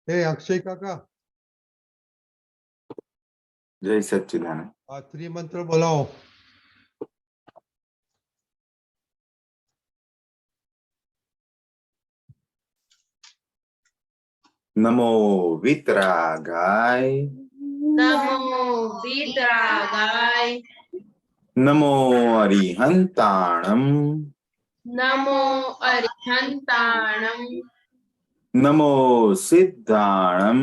अक्षय काका जय सच्चिदानंद। त्रिमंत्र बोलाओ। नमो वितरागाय, नमो वितरागाय, नमो अरिहंताणम, नमो अरिहंताणम, नमो सिद्धाणम,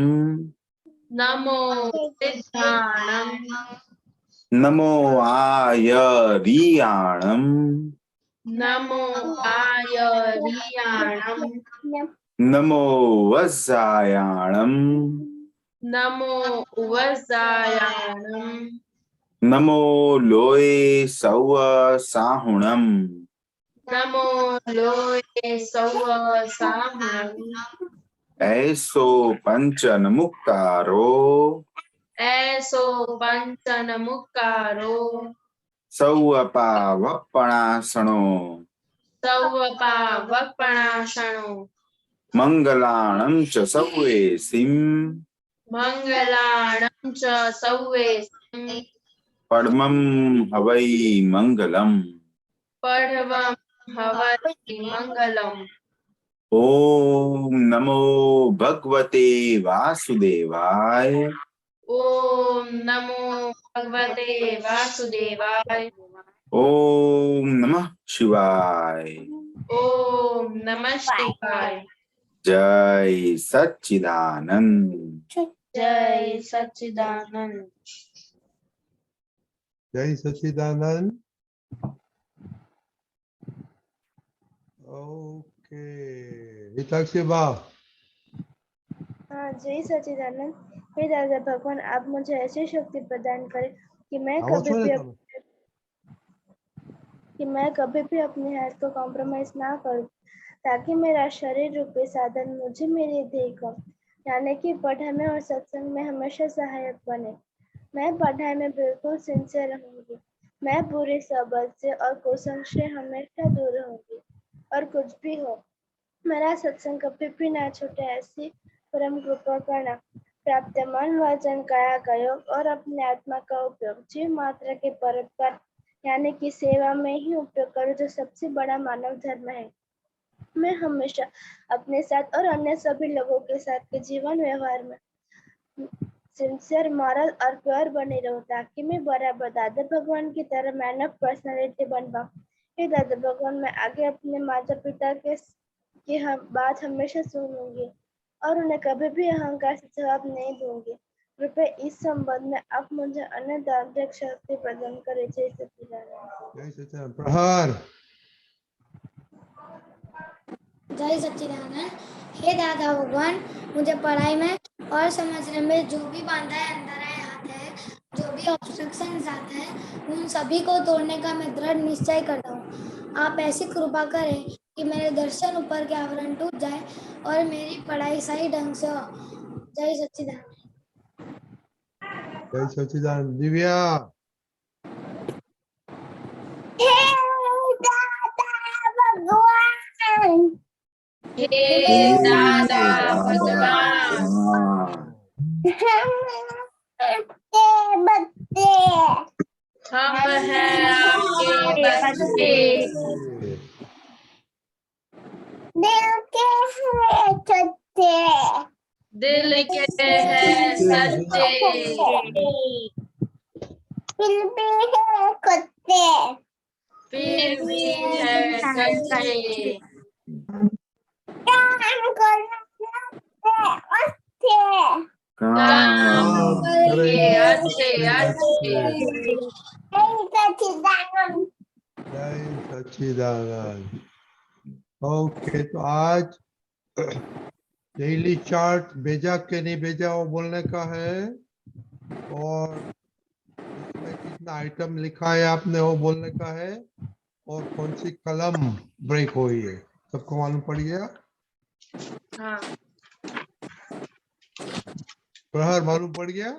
नमो सिद्धाणम, नमो आयरियाणम, नमो आयरियाणम, नमो वज्जायाणम, नमो वज्जायाणम, नमो लोए सौव साहुणम, नमो लोये सौव साहुणम, ऐसो पंचन मुक्तारो, ऐसो पंचन मुक्कारो, सौवपावपणासणो, सौवपावपणाशणो, मंगलाणं च सौवेसिं, मंगलाणं च सौवेसिं, परमं हवै मंगलम्। पढ़वं हवति मंगलम्। ओम नमो भगवते वासुदेवाय, ओम नमो भगवते वासुदेवाय, ओम नमः शिवाय, ओम नमः शिवाय। जय सच्चिदानंद। जय सच्चिदानंद। जय सच्चिदानंद। ओके हिताक्षी बा। हाँ, जय सच्चिदानंद। हे दादा भगवान, आप मुझे ऐसी शक्ति प्रदान करें कि मैं कभी भी अपने हेल्थ को कॉम्प्रोमाइज ना करूं, ताकि मेरा शरीर रूपी साधन मुझे मेरे ध्येय को यानी कि पढ़ाई में और सत्संग में हमेशा सहायक बने। मैं पढ़ाई में बिल्कुल सिंसियर रहूंगी। मैं बुरी सोबत से और कुसंग से हमेशा दूर रहूंगी। और कुछ भी हो, मेरा सत्संग कभी भी ना छूटे, ऐसी परम कृपा करना। प्राप्त मन वचन काया का योग और अपने आत्मा का उपयोग जीव मात्र के परोपकार यानी कि सेवा में ही उपयोग करूं, जो सबसे बड़ा मानव धर्म है। मैं हमेशा अपने साथ और अन्य सभी लोगों के साथ के जीवन व्यवहार में सिंसियर, मॉरल और प्योर बने रहूं, ताकि मैं बराबर दादा भगवान की तरह मैन ऑफ पर्सनैलिटी बन पाऊं। हे दादा भगवान, मैं आगे अपने माता पिता की बात हमेशा सुनूंगी और उन्हें कभी भी अहंकार से जवाब नहीं दूंगी। कृपया इस संबंध में आप मुझे अन्य दार्ढ्य शक्ति प्रदान करें। जय सच्चिदानंद। जय सच्चिदानंद। प्रहार। जय सच्चिदानंद। हे दादा भगवान, मुझे पढ़ाई में और समझने में जो भी बाधाएं अंदर आते हैं, जो भी ऑब्स्ट्रक्शंस आते हैं, उन सभी को तोड़ने का मैं दृढ़ निश्चय करता हूँ। आप ऐसी कृपा करें कि मेरे दर्शन ऊपर के आवरण टूट जाए और मेरी पढ़ाई सही ढंग से हो। जय सच्चिदानंद। जय सच्चिदानंद। दिव्या। हे दादा भगवान, हम हैं आपके बच्चे, दिल के हैं सच्चे, फिर भी है कच्चे। काम करके अच्छे अच्छे। जय सच्चिदानंद। ओके, तो आज डेली चार्ट भेजा के नहीं भेजा वो बोलने का है, और इसमें कितना आइटम लिखा है आपने वो बोलने का है, और कौन सी कलम ब्रेक हुई है सबको मालूम पड़ गया। हाँ, प्रहर मालूम पड़ गया।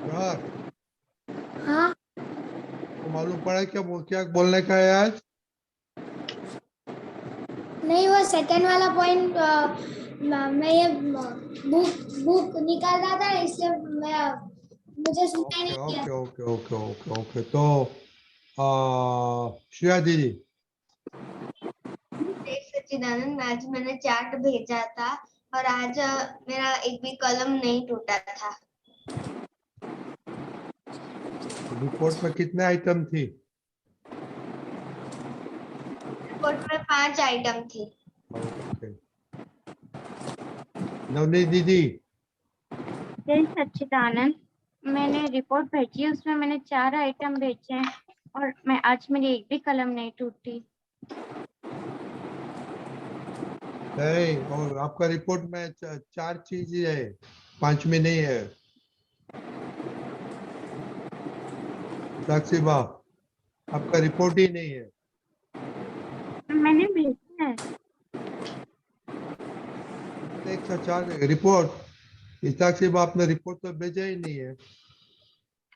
प्रहर, हाँ, तो मालूम पड़ा क्या बोलने का है आज? नहीं, वो सेकंड वाला पॉइंट मैं ये बुक निकाल रहा था, इसलिए मुझे सुनाई ओके नहीं दिया। Okay okay okay okay okay तो श्रेया दीदी, सच्चिदानंद, आज मैंने चार्ट भेजा था और आज मेरा एक भी कलम नहीं टूटा था। रिपोर्ट में कितने आइटम थी? रिपोर्ट में 5 आइटम थी। ओके, नवनीत दीदी, जय सच्चिदानंद, मैंने रिपोर्ट भेजी है, उसमें मैंने 4 आइटम भेजे हैं और मैं आज मेरी एक भी कलम नहीं टूटी। नहीं, और आपका रिपोर्ट में 4 चीजें है, 5वीं नहीं है। साक्षी बा, आपका रिपोर्ट ही नहीं है। मैंने भेजा है। 104 रिपोर्ट, साक्षी बा आपने रिपोर्ट तो भेजा ही नहीं है।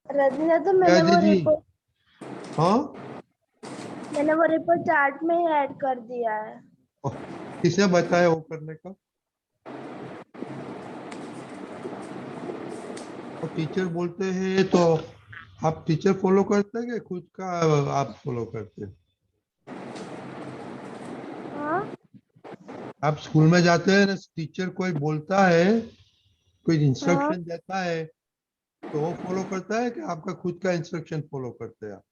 रजनीला, तो क्या मैंने दीदी? हाँ, वो रिपोर्ट चार्ट में ही ऐड कर दिया है। किसे बताया वो करने का? और टीचर बोलते हैं तो आप टीचर फॉलो करते हैं कि खुद का आप फॉलो करते हैं? हाँ, आप स्कूल में जाते हैं ना, टीचर कोई बोलता है, कोई इंस्ट्रक्शन देता है तो वो फॉलो करता है कि आपका खुद का इंस्ट्रक्शन फॉलो करते हैं आप?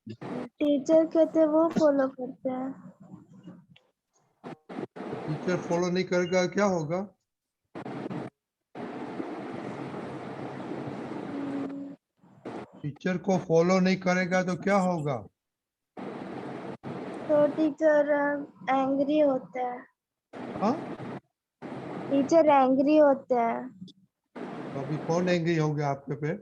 टीचर कहते वो फॉलो करते हैं। टीचर फॉलो नहीं करेगा क्या होगा? टीचर को फॉलो नहीं करेगा तो क्या होगा? तो टीचर एंग्री होते हैं। हाँ, टीचर एंग्री होते हैं। तो अभी कौन एंग्री हो गया आपके पे?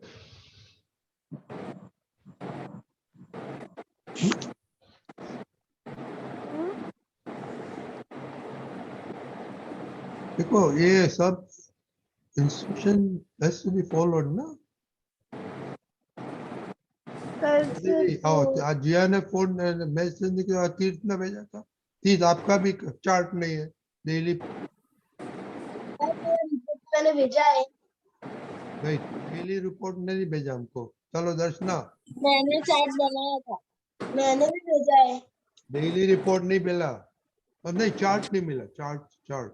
देखो ये सब instruction has to be followed ना। कल से दीदी, आज जिया ने फोन मैसेज निकला, तीर्थ ने भेजा था। तीर्थ, आपका भी चार्ट नहीं है डेली? मैंने भेजा है। नहीं, डेली रिपोर्ट नहीं भेजा हमको। चलो दर्शना, मैंने चार्ट बनाया था, मैंने भी भेजा है। डेली रिपोर्ट नहीं मिला और नहीं चार्ट नहीं मिला। चार्ट चार्ट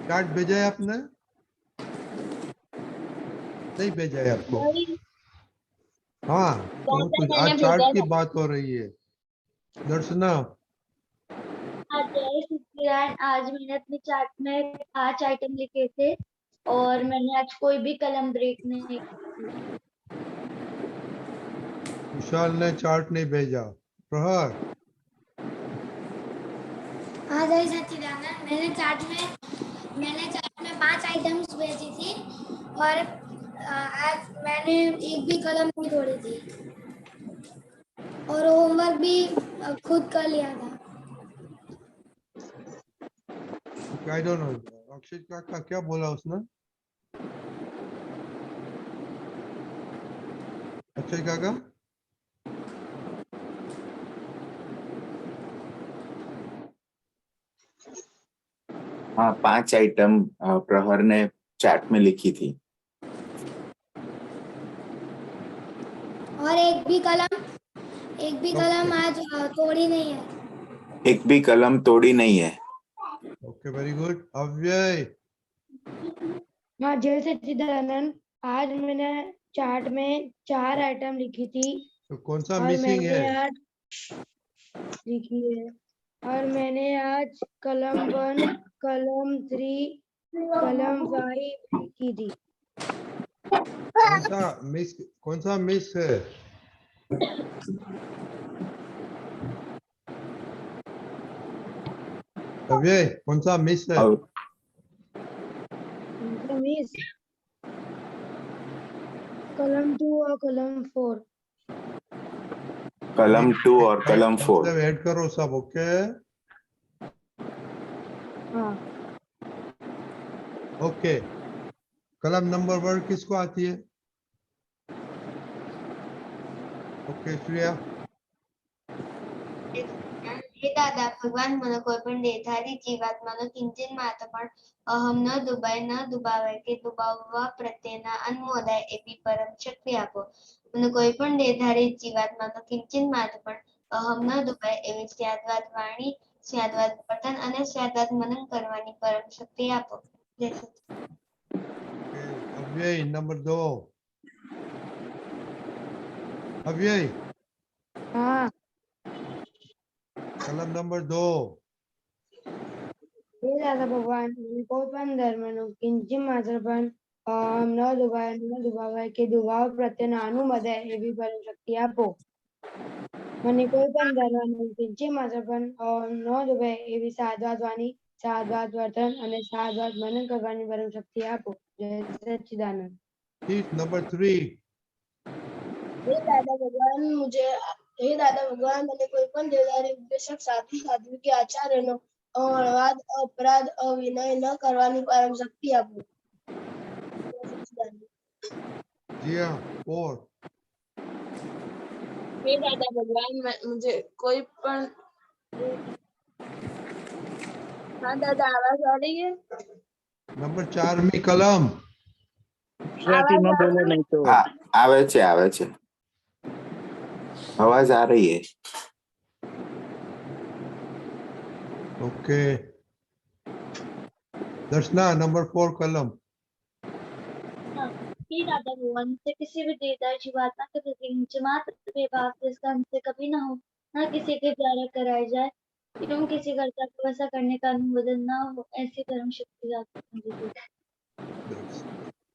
चार्ट भेजा है आपने? नहीं भेजा है आपको? हाँ, तो आज चार्ट की बात हो रही है। दर्शना, आज मैंने अपने चार्ट में 5 आइटम लिखे थे और मैंने आज कोई भी कलम ब्रेक नहीं की। विशाल ने चार्ट नहीं भेजा। प्रहर, हाँ जय सच्चिदानंद, मैंने चार्ट में 5 आइटम्स भेजी थी और आज मैंने एक भी कलम नहीं तोड़ी थी और होमवर्क भी खुद कर लिया था। आई डोंट नो, अक्षय का क्या बोला उसने? अक्षय काका, हाँ, 5 आइटम प्रहर ने चैट में लिखी थी और एक भी कलम आज तोड़ी नहीं है। एक भी कलम तोड़ी नहीं है। Okay, very good. अव्यय, हाँ जय सच्चिदानंद, आज मैंने चार्ट में 4 आइटम लिखी थी तो कौन सा और मिसिंग है? मैंने आज लिखी है और मैंने आज कलम 1, कलम 3, कलम 5 लिखी थी। कौन सा मिस है? अव्यय, कौन सा मिस है? और मिस कलम 2 और कलम 4। कलम 2 और कलम 4। ऐड करो सब। ओके, हाँ ओके। कलम नंबर 1 किसको आती है? Okay, Shreya. હે દાદા ભગવાન મને કોઈ પણ દેહધારી જીવાત્માનો કિંચિત માત્ર પણ અહમ ન દુભાવાય કે દુભાવવા પ્રત્યેના અનુમોદાય એવી પરમ શક્તિ આપો. મને કોઈ પણ દેહધારી જીવાત્માનો કિંચિત માત્ર પણ અહમ ન દુભાય એવી સ્યાદવાદ વાણી, સ્યાદવાદ વર્તન અને સ્યાદવાદ મનન કરવાની પરમ શક્તિ આપો. જય સચ્ચિદાનંદ. Okay, Avyay, number 2. Avyay, हाँ कलम नंबर 2. हे दादा भगवान મને કોઈ પણ ધર્મનો કિંચિત માત્ર પણ ન દુભાવાય કે દુભાવ પ્રત્યેનો અનુમોદાય એવી પરમ શક્તિ આપો. મને કોઈ પણ ધર્મનો કિંચિત માત્ર પણ ન દુભાય એવી સાદવાદ વાણી, સાદવાદ વર્તન અને સાદવાદ મનન કરવાની પરમ શક્તિ આપો. જય સચ્ચિદાનંદ. Sheet number 3. हे दादा भगवान મને કોઈ પણ દેવદારી ઉપદેશક સાધુ સાધ્વી કે આચાર્યનો અણવાદ, અપરાધ, અવિનય ન કરવાની પરમ શક્તિ આપો. જય સચ્ચિદાનંદ. Jia, 4. हे दादा भगवान मुझे कोई पण हाँ दादा आवाज आ रही है? नंबर 4 में कलम. ગુજરાતીમાં બોલો નહીં તો હા આવે છે અવાજ આ રહી है. Okay. दर्शना, नंबर 4 कलम. हे दादा भगवान से किसी भी देवदार जीवात्मा के प्रति मात्र भेदभाव जिसका हमसे कभी न हो, न किसी के द्वारा कराया जाए एवं किसी कर्ता को ऐसा करने का अनुमोदन न हो, ऐसी परम शक्ति आपको मुझे दे।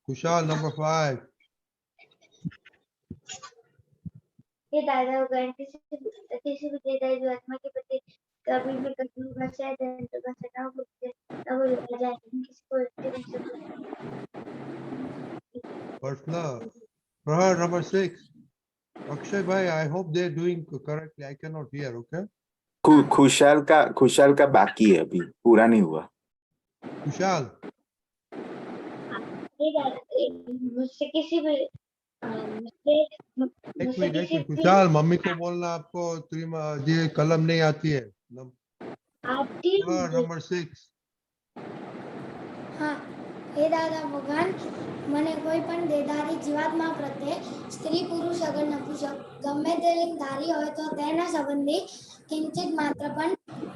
कुशाल, नंबर 5. हे दादा भगवान किसी भी देवदार जीवात्मा के प्रति कभी भी कठोर भाषा दंड भाषा न बोलते न बोला जाए एवं किसी को Personal. Prahar, number 6. Akshay bhai, I hope they're doing correctly. I cannot hear, okay? Khushal का बाकी है, अभी पूरा नहीं हुआ. Kushal. हे दादा मुझसे किसी भी एक मिनट. कुशाल, मम्मी को बोलना आपको ये कलम नहीं आती है. नंबर 6. હા હે દાદા ભગવાન મને કોઈ પણ દેહધારી જીવાત્મા પ્રત્યે સ્ત્રી પુરુષ અગર નપુંસક ગમે તે લિંગ ધારી હોય તો તેના સંબંધી કિંચિત માત્ર પણ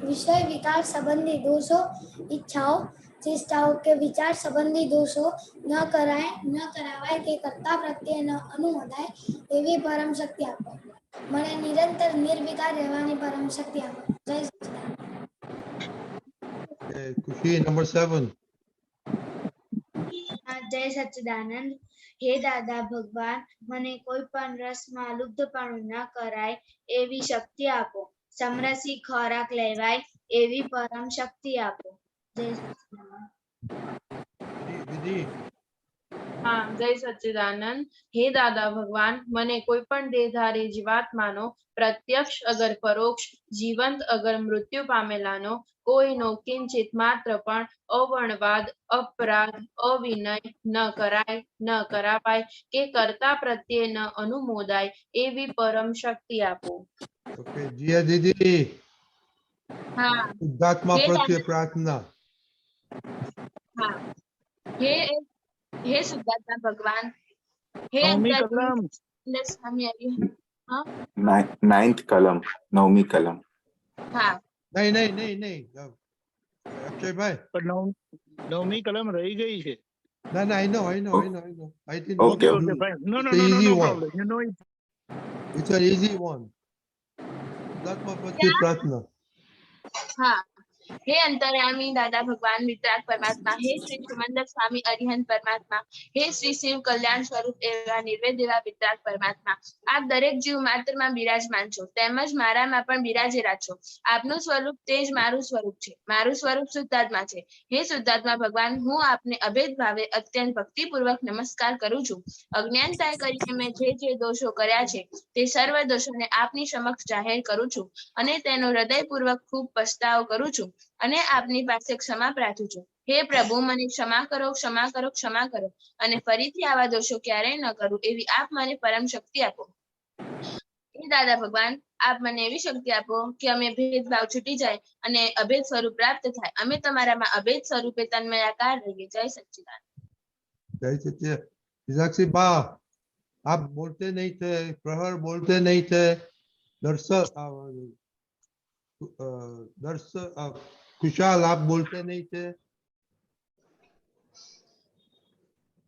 વિષય વિકાર સંબંધી દોષો, ઈચ્છાઓ, ચેષ્ટાઓ કે વિચાર સંબંધી દોષો ન કરાવાય કે કર્તા પ્રત્યે ન અનુમોદાય એવી પરમ શક્તિ આપો. મને નિરંતર નિર્વિકાર રહેવાની પરમ શક્તિ આપો. જય સચ્ચિદાનંદ. खुशी, नंबर 7. જય સચ્ચિદાનંદ. હે દાદા ભગવાન મને કોઈ પણ રસમાં લુપ્તપણું ન કરાય એવી શક્તિ આપો. સમરસી ખોરાક લેવાય એવી પરમ શક્તિ આપો. જય સચ્ચિદાનંદ. दीदी. हाँ जय सच्चिदानंद. हे दादा भगवान મને કોઈ પણ દેહધારી જીવાત્માનો પ્રત્યક્ષ અગર પરોક્ષ, જીવંત અગર મૃત્યુ પામેલાનો કોઈનો કિંચિત માત્ર પણ અવર્ણવાદ, અપરાધ, અવિનય ન કરાય ન કરાવાય કે કર્તા પ્રત્યે ન અનુમોદાય એવી પરમ શક્તિ આપો. ओके, जिया दीदी. हाँ शुद्धात्मा हे प्रत्ये दादा. प्रार्थना. हाँ हे शुद्धात्मा भगवान हे નવમી अंतर કલમ स्वामी अभी. हाँ 9th कलम, 9મી कलम. हाँ नहीं. अक्षय भाई. પણ નવમી કલમ રહી ગઈ છે. No, I know. I didn't Okay, want to Okay, do. fine. No It's an easy one. problem. You know it. It's an easy one. शुद्धात्मा प्रत्ये प्रार्थना. हाँ हे अंतर्यामी दादा भगवान वितराग परमात्मा, हे श्री सुमंदर स्वामी अरिहंत परमात्मा, हे श्री शिव कल्याण स्वरूप एवा निर्वेद एवा वितराग परमात्मा, आप दरेक जीव मात्र में बिराजमान छो તેમજ મારામાં પણ બિરાજેલા છો. આપનું સ્વરૂપ તે જ મારું સ્વરૂપ છે. મારું સ્વરૂપ શુદ્ધાત્મા છે. હે શુદ્ધાત્મા ભગવાન હું આપને અભેદ ભાવે અત્યંત ભક્તિપૂર્વક નમસ્કાર કરું છું. અજ્ઞાનતાએ કરીને મેં જે દોષો કર્યા છે તે સર્વ દોષોને આપની સમક્ષ જાહેર કરું છું અને તેનો હૃદયપૂર્વક ખૂબ પસ્તાવો કરું છું અને આપની પાસે ક્ષમા પ્રાર્થું છું. હે પ્રભુ મને ક્ષમા કરો અને ફરીથી આવા દોષો ક્યારેય ન કરું એવી આપ મને પરમ શક્તિ આપો. હે દાદા ભગવાન, આપ મને એવી શક્તિ આપો કે અમે ભેદભાવ છૂટી જાય અને અભેદ સ્વરૂપ પ્રાપ્ત થાય. અમે તમારામાં અભેદ સ્વરૂપે તન્મયાકાર રહીએ. જય સચ્ચિદાનંદ. जय सच्चिदानंद। मीनाक्षी बा, आप बोलते नहीं थे, प्रहर बोलते नहीं थे, खुशहाल आप बोलते नहीं थे।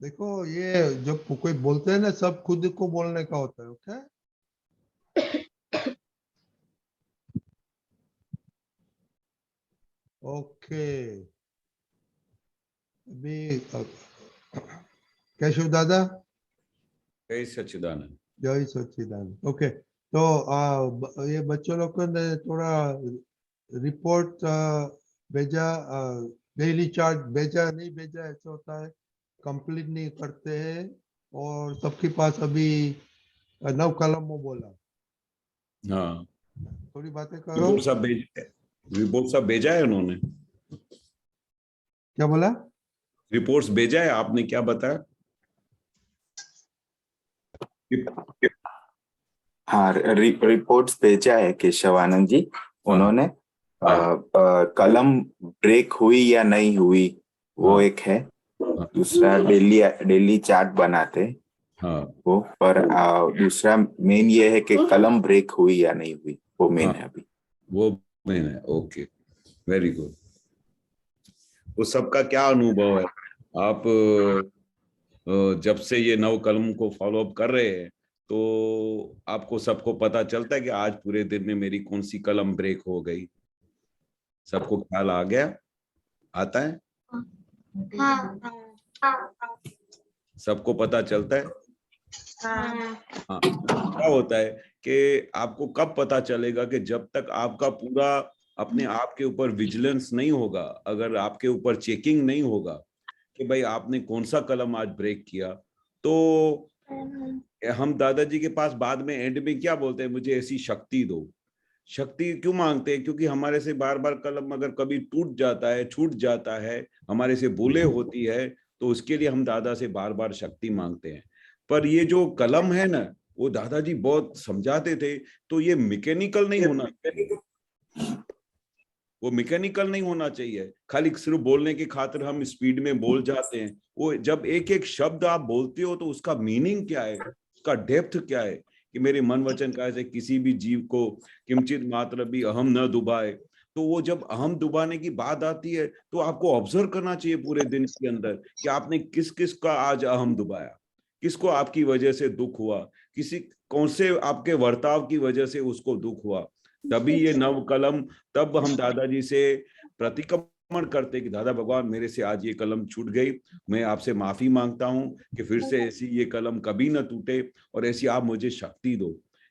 देखो, ये जब कोई बोलते हैं ना, सब खुद को बोलने का होता है। Okay, okay. अभी केशव दादा। जय सच्चिदानंद। जय सच्चिदानंद। ओके, तो ये बच्चों लोग ने थोड़ा रिपोर्ट भेजा, डेली चार्ट भेजा नहीं भेजा, ऐसा होता है, कंप्लीट नहीं करते हैं। और सबके पास अभी 9 कलम में बोला। हाँ, थोड़ी बातें करो। रिपोर्ट सब भेजा है उन्होंने। क्या बोला? रिपोर्ट्स भेजा है, आपने क्या बताया? हाँ, रिपोर्ट्स भेजा है केशवानंद जी। उन्होंने कलम ब्रेक हुई या नहीं हुई वो एक है, दूसरा डेली चार्ट बनाते वो, पर दूसरा मेन ये है कि कलम ब्रेक हुई या नहीं हुई, वो मेन है अभी। वो मेन है। Okay, very good. तो सबका क्या अनुभव है? आप जब से ये 9 कलम को फॉलो अप कर रहे हैं तो आपको सबको पता चलता है कि आज पूरे दिन में मेरी कौन सी कलम ब्रेक हो गई? सबको ख्याल आ गया? आता है? सबको पता चलता है? हाँ। क्या होता है कि आपको कब पता चलेगा कि जब तक आपका पूरा अपने आप के ऊपर विजिलेंस नहीं होगा, अगर आपके ऊपर चेकिंग नहीं होगा कि भाई आपने कौन सा कलम आज ब्रेक किया, तो हम दादाजी के पास बाद में एंड में क्या बोलते हैं, मुझे ऐसी शक्ति दो। शक्ति क्यों मांगते हैं? क्योंकि हमारे से बार बार कलम अगर कभी टूट जाता है, छूट जाता है, हमारे से भूले होती है, तो उसके लिए हम दादा से बार बार शक्ति मांगते हैं। पर ये जो कलम है ना, वो दादाजी बहुत समझाते थे, तो ये मैकेनिकल नहीं होना, वो मैकेनिकल नहीं होना चाहिए। खाली सिर्फ बोलने की खातिर हम स्पीड में बोल जाते हैं। वो जब एक एक शब्द आप बोलते हो तो उसका मीनिंग क्या है, उसका डेप्थ क्या है, कि मेरे मन वचन काया से किसी भी जीव को किंचित मात्र भी अहम न डुबाए। तो वो जब अहम डुबाने की बात आती है तो आपको ऑब्जर्व करना चाहिए पूरे दिन के अंदर कि आपने किस किस का आज अहम डुबाया, किसको आपकी वजह से दुख हुआ, किसी कौन से आपके वर्ताव की वजह से उसको दुख हुआ। तभी ये 9 कलम, तब हम दादाजी से प्रतिक्रमण करते कि दादा भगवान मेरे से आज ये कलम छूट गई, मैं आपसे माफी मांगता हूं कि फिर से ऐसी ये कलम कभी न टूटे और ऐसी आप मुझे शक्ति दो।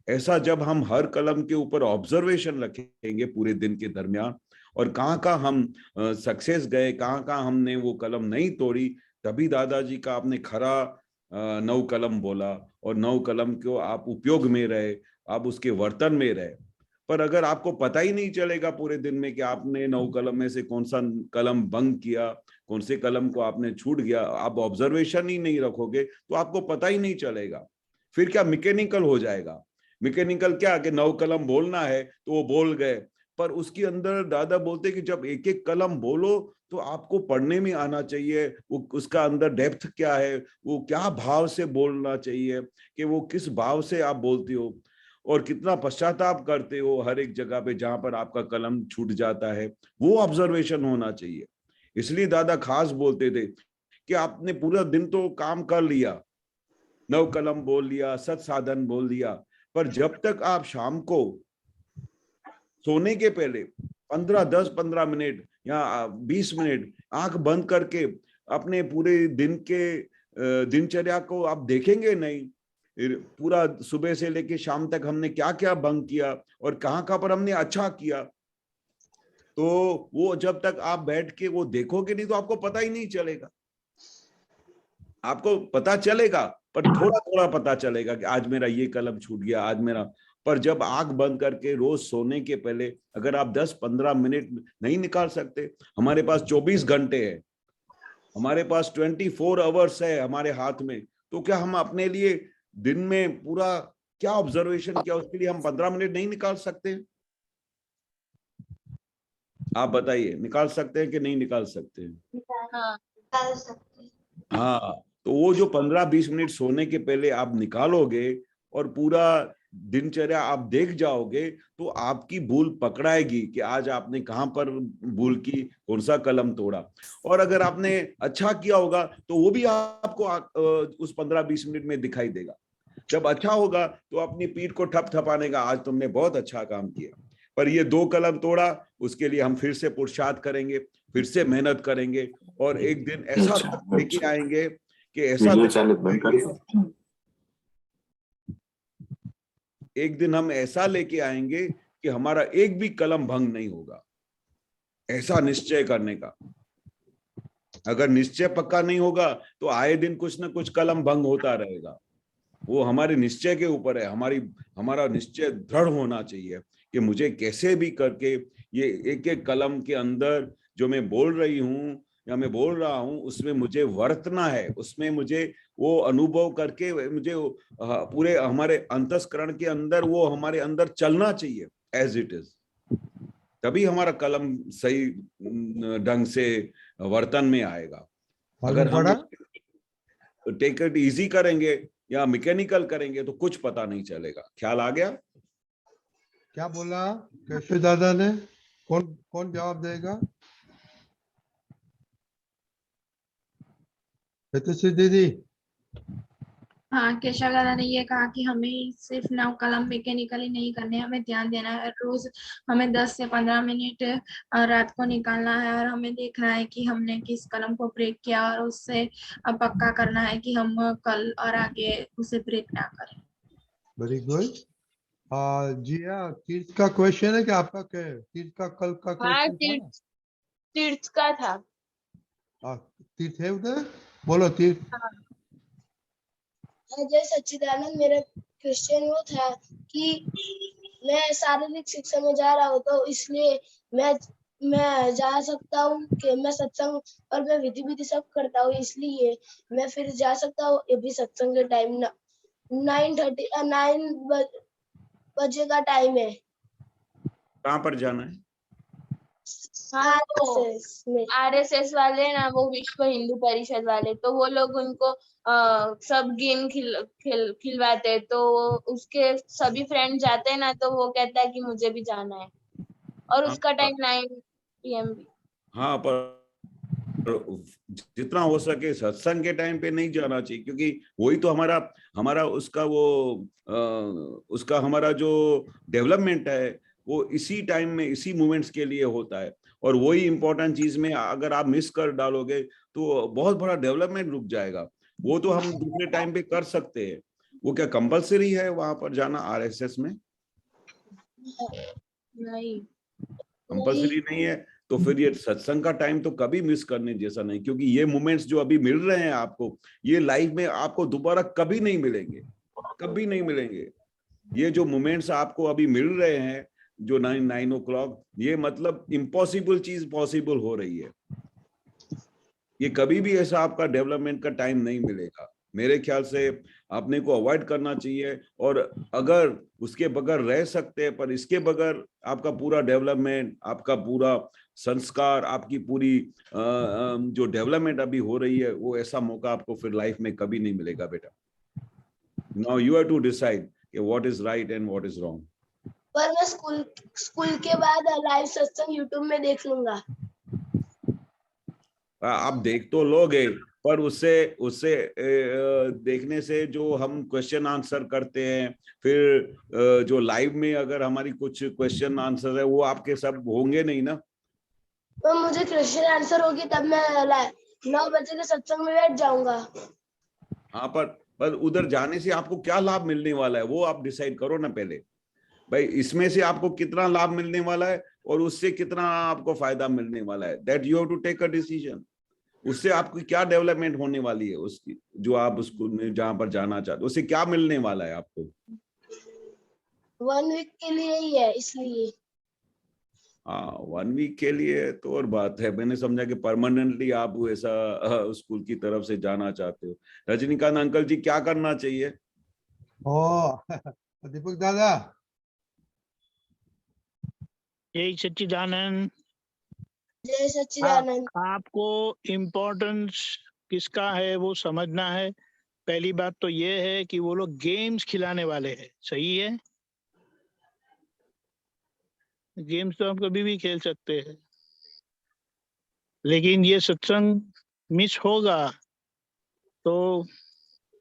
ऐसा जब हम हर कलम के ऊपर ऑब्जर्वेशन रखेंगे पूरे दिन के दरमियान, और कहाँ हम सक्सेस गए, कहाँ हमने वो कलम नहीं तोड़ी, तभी दादाजी का आपने खरा 9 कलम बोला और 9 कलम को आप उपयोग में रहे, आप उसके वर्तन में रहे। पर अगर आपको पता ही नहीं चलेगा पूरे दिन में कि आपने 9 कलम में से कौन सा कलम भंग किया, कौन से कलम को आपने छूट गया, आप ऑब्जर्वेशन ही नहीं रखोगे तो आपको पता ही नहीं चलेगा। फिर क्या मैकेनिकल हो जाएगा। मैकेनिकल क्या कि 9 कलम बोलना है तो वो बोल गए, पर उसके अंदर दादा बोलते कि जब एक एक कलम बोलो तो आपको पढ़ने में आना चाहिए, वो उसका अंदर डेप्थ क्या है, वो क्या भाव से बोलना चाहिए, कि वो किस भाव से आप बोलते हो और कितना पश्चाताप करते हो हर एक जगह पे जहां पर आपका कलम छूट जाता है, वो ऑब्जर्वेशन होना चाहिए। इसलिए दादा खास बोलते थे कि आपने पूरा दिन तो काम कर लिया, 9 कलम बोल लिया, सत साधन बोल दिया, पर जब तक आप शाम को सोने के पहले 10-15 मिनट या 20 मिनट आंख बंद करके अपने पूरे दिन के दिनचर्या को आप देखेंगे नहीं, पूरा सुबह से लेके शाम तक हमने क्या क्या भंग किया और कहाँ पर हमने अच्छा किया, तो वो जब तक आप बैठ के वो देखोगे नहीं तो आपको पता ही नहीं चलेगा। आपको पता चलेगा पर थोड़ा थोड़ा पता चलेगा कि आज मेरा ये कलम छूट गया, आज मेरा। पर जब आंख बंद करके रोज सोने के पहले अगर आप 10-15 मिनट नहीं निकाल सकते, हमारे पास 24 घंटे है, हमारे पास 24 आवर्स है हमारे हाथ में, तो क्या हम अपने लिए दिन में पूरा क्या ऑब्जर्वेशन किया, उसके लिए हम 15 मिनट नहीं निकाल सकते? आप बताइए, निकाल सकते हैं कि नहीं निकाल सकते हैं? हाँ कर सकते हैं। हाँ, तो वो जो 15-20 मिनट सोने के पहले आप निकालोगे और पूरा दिनचर्या आप देख जाओगे, तो आपकी भूल पकड़ाएगी कि आज आपने कहाँ पर भूल की, कौन सा कलम तोड़ा। और अगर आपने अच्छा किया होगा तो वो भी आपको उस 15-20 मिनट में दिखाई देगा। जब अच्छा होगा तो अपनी पीठ को थपथपाने का, आज तुमने बहुत अच्छा काम किया। पर ये 2 कलम तोड़ा, उसके लिए हम फिर से पुरुषार्थ करेंगे, फिर से मेहनत करेंगे, और एक दिन ऐसा लेके आएंगे कि ऐसा एक दिन हम ऐसा लेके आएंगे कि हमारा एक भी कलम भंग नहीं होगा। ऐसा निश्चय करने का। अगर निश्चय पक्का नहीं होगा तो आए दिन कुछ ना कुछ कलम भंग होता रहेगा। वो हमारे निश्चय के ऊपर है। हमारा निश्चय दृढ़ होना चाहिए कि मुझे कैसे भी करके ये एक एक कलम के अंदर जो मैं बोल रही हूँ या मैं बोल रहा हूँ, उसमें मुझे वर्तना है, उसमें मुझे वो अनुभव करके मुझे पूरे हमारे अंतस्करण के अंदर वो हमारे अंदर चलना चाहिए एज इट इज। तभी हमारा कलम सही ढंग से वर्तन में आएगा। अगर हम टेक इट इजी करेंगे या मैकेनिकल करेंगे तो कुछ पता नहीं चलेगा। ख्याल आ गया? क्या बोला केशव दादा ने? कौन जवाब देगा? दीदी। हाँ, केशव दादा ने ये कहा कि हमें सिर्फ नव कलम मैकेनिकली नहीं करने, हमें ध्यान देना है। रोज हमें 10 से 15 मिनट रात को निकालना है और हमें देखना है कि हमने किस कलम को ब्रेक किया, और उससे पक्का करना है कि हम कल और आगे उसे ब्रेक ना करें। Very good. जी हाँ, तीर्थ का क्वेश्चन है कि आपका क्या है? तीर्थ का कल का हाँ, क्वेश्चन था? तीर्थ का था। तीर्थ है उधर? बोलो तीर्थ। जय सच्चिदानंद, मेरा क्वेश्चन वो था कि मैं शारीरिक शिक्षा में जा रहा हूँ, तो इसलिए मैं जा सकता हूँ कि मैं सत्संग और मैं विधि सब करता हूँ, इसलिए मैं फिर जा सकता हूँ। ये भी सत्संग के टाइम 9 बजे का टाइम है। कहाँ पर जाना है? हाँ, तो आरएसएस वाले ना, वो विश्व हिंदू परिषद वाले, तो वो लोग उनको सब गेम खिलवाते हैं, तो उसके सभी फ्रेंड जाते हैं ना, तो वो कहता है कि मुझे भी जाना है, और उसका टाइम 9 PM भी। हाँ, पर जितना हो सके सत्संग के टाइम पे नहीं जाना चाहिए, क्योंकि वही तो हमारा उसका हमारा जो डेवलपमेंट है वो इसी टाइम में, इसी मोमेंट्स के लिए होता है। और वही इंपॉर्टेंट चीज में अगर आप मिस कर डालोगे तो बहुत बड़ा डेवलपमेंट रुक जाएगा। वो तो हम दूसरे टाइम पे कर सकते हैं। वो क्या कंपलसरी है वहां पर जाना आरएसएस में? नहीं, कंपलसरी नहीं है। तो फिर ये सत्संग का टाइम तो कभी मिस करने जैसा नहीं, क्योंकि ये मोमेंट्स जो अभी मिल रहे हैं आपको, ये लाइफ में आपको दोबारा कभी नहीं मिलेंगे, कभी नहीं मिलेंगे। ये जो मोमेंट्स आपको अभी मिल रहे हैं, जो 9 o'clock, ये मतलब इम्पॉसिबल चीज पॉसिबल हो रही है। ये कभी भी ऐसा आपका डेवलपमेंट का टाइम नहीं मिलेगा। मेरे ख्याल से आपने को अवॉइड करना चाहिए। और अगर उसके बगैर रह सकते हैं, पर इसके बगैर आपका पूरा डेवलपमेंट, आपका पूरा संस्कार, आपकी पूरी जो डेवलपमेंट अभी हो रही है, वो ऐसा मौका आपको फिर लाइफ में कभी नहीं मिलेगा बेटा। Now you have to decide what is right and what is wrong. पर मैं स्कूल के बाद लाइव सत्संग यूट्यूब में देख लूंगा। आप देख तो लोगे, पर उससे देखने से जो हम क्वेश्चन आंसर करते हैं, फिर जो लाइव में अगर हमारी कुछ क्वेश्चन आंसर है, वो आपके सब होंगे नहीं ना। तो मुझे क्वेश्चन आंसर होगी तब मैं 9 बजे के सत्संग में बैठ जाऊंगा। हाँ, पर उधर जाने से आपको क्या लाभ मिलने वाला है वो आप डिसाइड करो ना पहले। भाई, इसमें से आपको कितना लाभ मिलने वाला है और उससे कितना आपको फायदा मिलने वाला है, that you have to take a decision. उससे आपकी क्या डेवलपमेंट होने वाली है, उसकी जो आप उसको जहां पर जाना चाहते हो, उससे क्या मिलने वाला है आपको? 1 वीक के लिए ही है, इसलिए। हाँ, 1 वीक के लिए तो और बात है। मैंने समझा कि परमानेंटली आप ऐसा स्कूल की तरफ से जाना चाहते हो। रजनीकांत अंकल जी, क्या करना चाहिए? दीपक दादा। जय सच्चिदानंद। जय सच्चिदानंद। आपको इम्पोर्टेंस किसका है वो समझना है। पहली बात तो ये है कि वो लोग गेम्स खिलाने वाले हैं, सही है। गेम्स तो आप कभी भी खेल सकते हैं, लेकिन ये सत्संग मिस होगा तो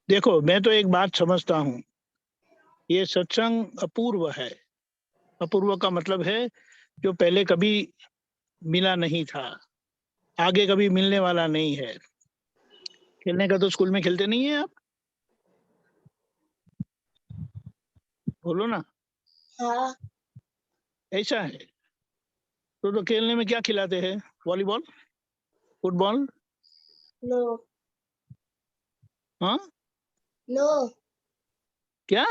देखो, मैं तो एक बात समझता हूँ, ये सत्संग अपूर्व है। अपूर्व का मतलब है जो पहले कभी मिला नहीं था, आगे कभी मिलने वाला नहीं है। खेलने का तो स्कूल में खेलते नहीं है आप, बोलो ना। हाँ। ऐसा है तो खेलने में क्या खिलाते हैं? Volleyball, football? नो। हाँ, नो। क्या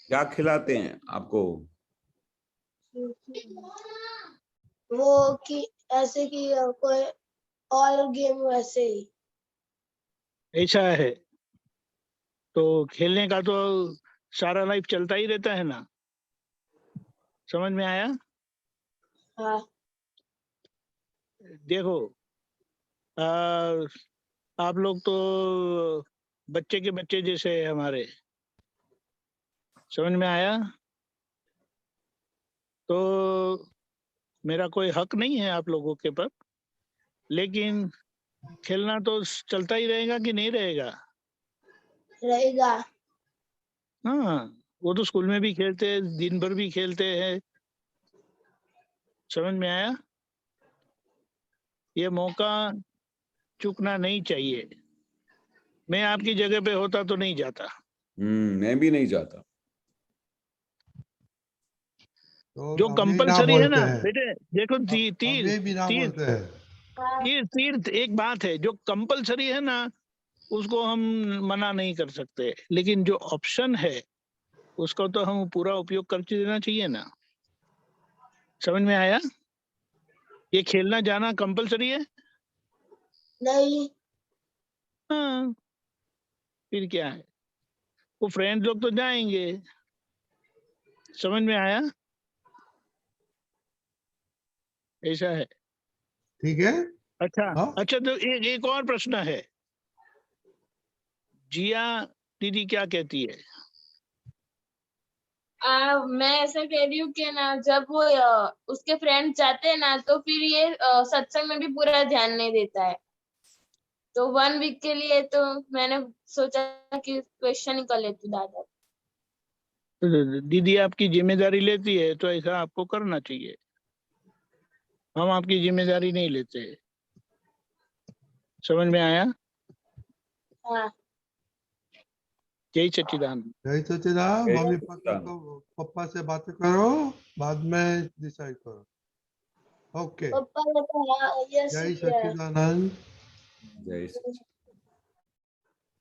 क्या खिलाते हैं आपको? वो कि ऐसे कि कोई और गेम वैसे ही। ऐसा है तो खेलने का तो सारा लाइफ चलता ही रहता है ना। समझ में आया? हाँ। देखो आप लोग तो बच्चे के बच्चे जैसे है हमारे। समझ में आया? तो मेरा कोई हक नहीं है आप लोगों के पर, लेकिन खेलना तो चलता ही रहेगा कि नहीं रहेगा? रहेगा। हाँ, वो तो स्कूल में भी खेलते हैं, दिन भर भी खेलते हैं। समझ में आया? ये मौका चूकना नहीं चाहिए। मैं आपकी जगह पे होता तो नहीं जाता। मैं भी नहीं जाता। तो जो अभी ना कंपलसरी है बोलते ना हैं। बेटे, देखो तीर अभी भी ना तीर बोलते हैं। तीर तीर एक बात है, जो कंपलसरी है ना उसको हम मना नहीं कर सकते, लेकिन जो ऑप्शन है उसको तो हम पूरा उपयोग करके देना चाहिए ना। समझ में आया? ये खेलना जाना कंपलसरी है? नहीं। हाँ, फिर क्या है, वो फ्रेंड लोग तो जाएंगे। समझ में आया? ऐसा है। ठीक है। अच्छा हाँ? अच्छा, तो एक और प्रश्न है। जिया दीदी क्या कहती है? मैं ऐसा कह रही हूँ कि ना जब वो उसके फ्रेंड जाते हैं ना तो फिर ये सत्संग में भी पूरा ध्यान नहीं देता है। तो 1 वीक के लिए तो मैंने सोचा कि क्वेश्चन ही कर लेती दादा। तो दीदी आपकी जिम्मेदारी लेती है तो ऐसा आपको करना चाहिए। हम आपकी जिम्मेदारी नहीं लेते। समझ में आया? हाँ। जय सच्चिदानंद। जय सच्चिदानंद। जय मम्मी सच्चिदानंद। पापा से बात करो, बाद में डिसाइड करो। ओके। पापा ने तो हाँ यस जय किया है। सच्चिदानंद। जय सच्चिदानंद।